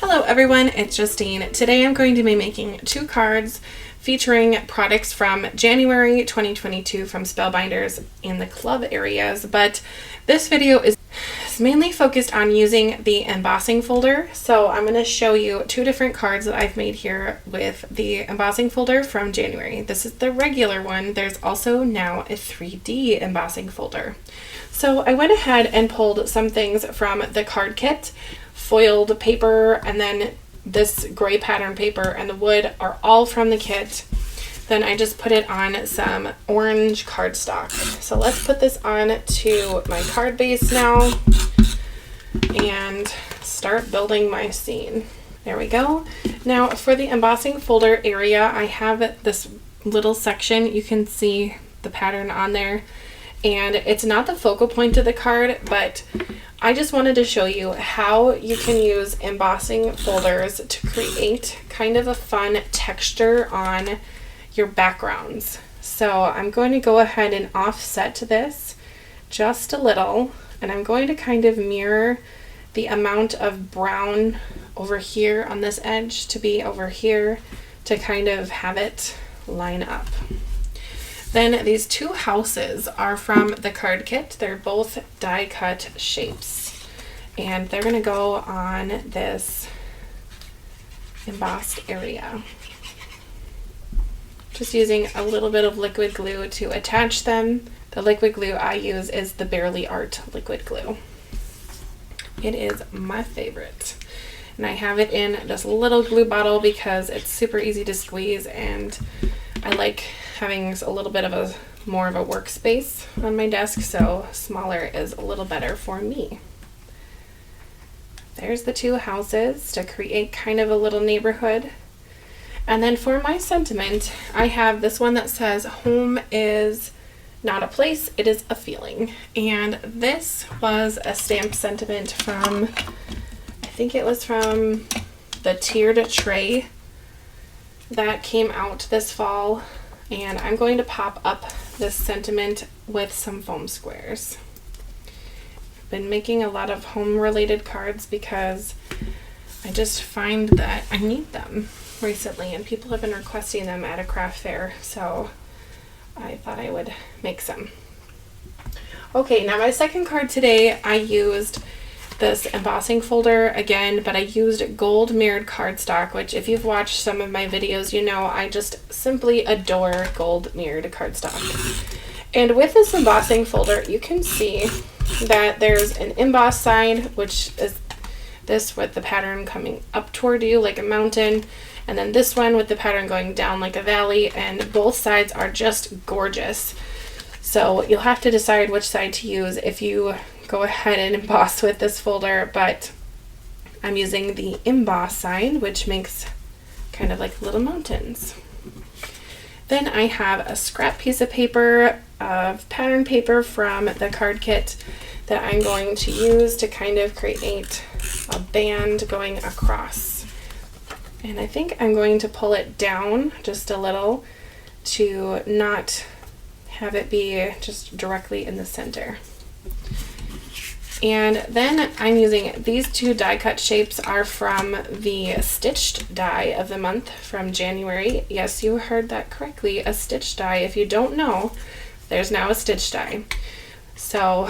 Hello everyone, it's Justine. Today I'm going to be making two cards featuring products from January 2022 from Spellbinders in the club areas, but this video is mainly focused on using the embossing folder. So I'm going to show you two different cards that I've made here with the embossing folder from January. This is the regular one. There's also now a 3D embossing folder. So I went ahead and pulled some things from the card kit. Foiled paper and then this gray pattern paper and the wood are all from the kit. Then I just put it on some orange cardstock. So let's put this on to my card base now and start building my scene. There we go. Now for the embossing folder area, I have this little section. You can see the pattern on there, and it's not the focal point of the card, but I just wanted to show you how you can use embossing folders to create kind of a fun texture on your backgrounds. So I'm going to go ahead and offset this just a little, and I'm going to kind of mirror the amount of brown over here on this edge to be over here to kind of have it line up. Then these two houses are from the card kit. They're both die cut shapes, and they're going to go on this embossed area. Just using a little bit of liquid glue to attach them. The liquid glue I use is the Barely Art liquid glue. It is my favorite. And I have it in this little glue bottle because it's super easy to squeeze, and I like having a little bit of more of a workspace on my desk, so smaller is a little better for me. There's the two houses to create kind of a little neighborhood. And then for my sentiment, I have this one that says, "Home is not a place, it is a feeling." And this was a stamped sentiment from, I think it was from the tiered tray that came out this fall. And I'm going to pop up this sentiment with some foam squares. I've been making a lot of home related cards because I just find that I need them recently, and people have been requesting them at a craft fair, so I thought I would make some. Okay, now my second card today, I used this embossing folder again, but I used gold mirrored cardstock, which if you've watched some of my videos, you know I just simply adore gold mirrored cardstock. And with this embossing folder, you can see that there's an emboss side, which is this with the pattern coming up toward you like a mountain, and then this one with the pattern going down like a valley, and both sides are just gorgeous. So you'll have to decide which side to use if you go ahead and emboss with this folder, but I'm using the emboss side, which makes kind of like little mountains. Then I have a scrap piece of paper of pattern paper from the card kit that I'm going to use to kind of create a band going across. And I think I'm going to pull it down just a little to not have it be just directly in the center. And then I'm using these two die cut shapes are from the stitched die of the month from January. Yes, you heard that correctly, a stitched die. If you don't know, there's now a stitched die. So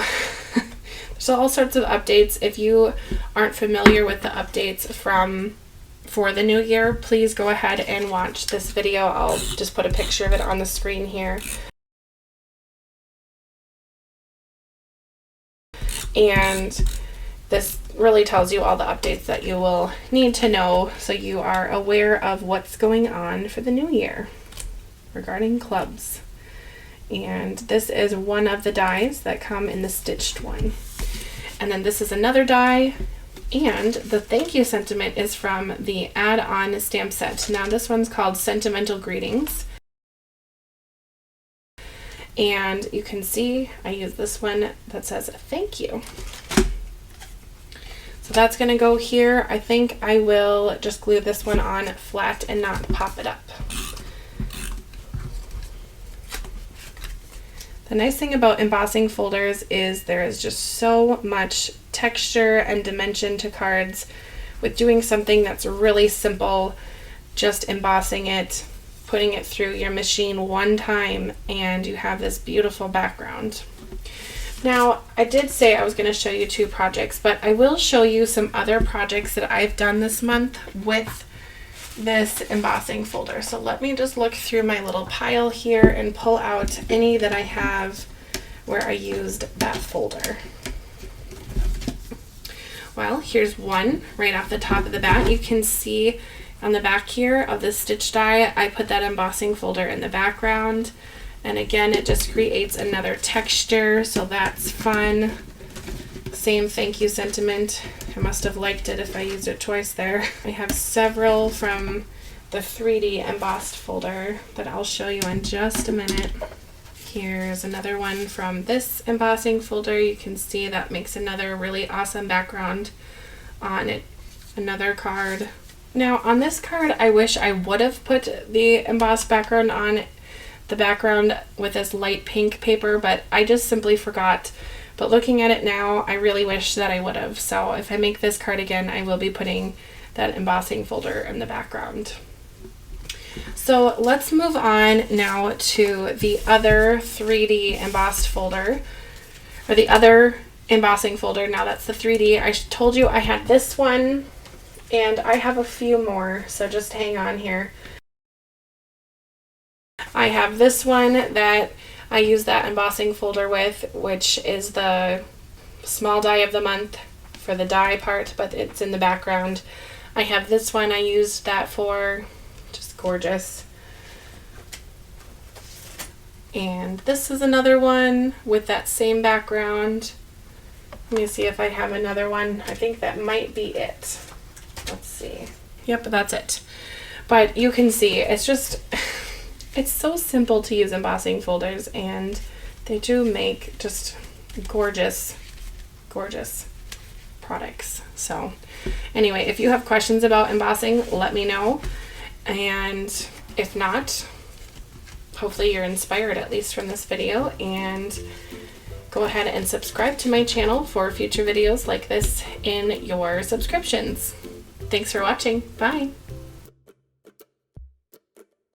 there's all sorts of updates. If you aren't familiar with the updates for the new year, please go ahead and watch this video. I'll just put a picture of it on the screen here. And this really tells you all the updates that you will need to know so you are aware of what's going on for the new year regarding clubs. And this is one of the dies that come in the stitched one. And then this is another die, and the thank you sentiment is from the add-on stamp set. Now this one's called Sentimental Greetings. And you can see I use this one that says thank you. So that's going to go here. I think I will just glue this one on flat and not pop it up. The nice thing about embossing folders is there is just so much texture and dimension to cards with doing something that's really simple, just embossing it, putting it through your machine one time, and you have this beautiful background. Now, I did say I was going to show you 2 projects, but I will show you some other projects that I've done this month with this embossing folder. So let me just look through my little pile here and pull out any that I have where I used that folder. Well, here's one right off the top of the bat. You can see on the back here of the stitch die, I put that embossing folder in the background. And again, it just creates another texture, so that's fun. Same thank you sentiment. I must have liked it if I used it twice there. I have several from the 3D embossed folder that I'll show you in just a minute. Here's another one from this embossing folder. You can see that makes another really awesome background on it. Another card. Now on this card, I wish I would have put the embossed background on the background with this light pink paper, but I just simply forgot. But looking at it now, I really wish that I would have. So if I make this card again, I will be putting that embossing folder in the background. So let's move on now to the other 3D embossed folder, or the other embossing folder. Now that's the 3D. I told you I had this one, and I have a few more, so just hang on here. I have this one that I use that embossing folder with, which is the small die of the month for the die part, but it's in the background. I have this one I used that for, just gorgeous. And this is another one with that same background. Let me see if I have another one. I think that might be it. Let's see. Yep, that's it. But you can see it's just it's so simple to use embossing folders, and they do make just gorgeous, gorgeous products. So anyway, if you have questions about embossing, let me know. And if not, hopefully you're inspired at least from this video, and go ahead and subscribe to my channel for future videos like this in your subscriptions. Thanks for watching. Bye.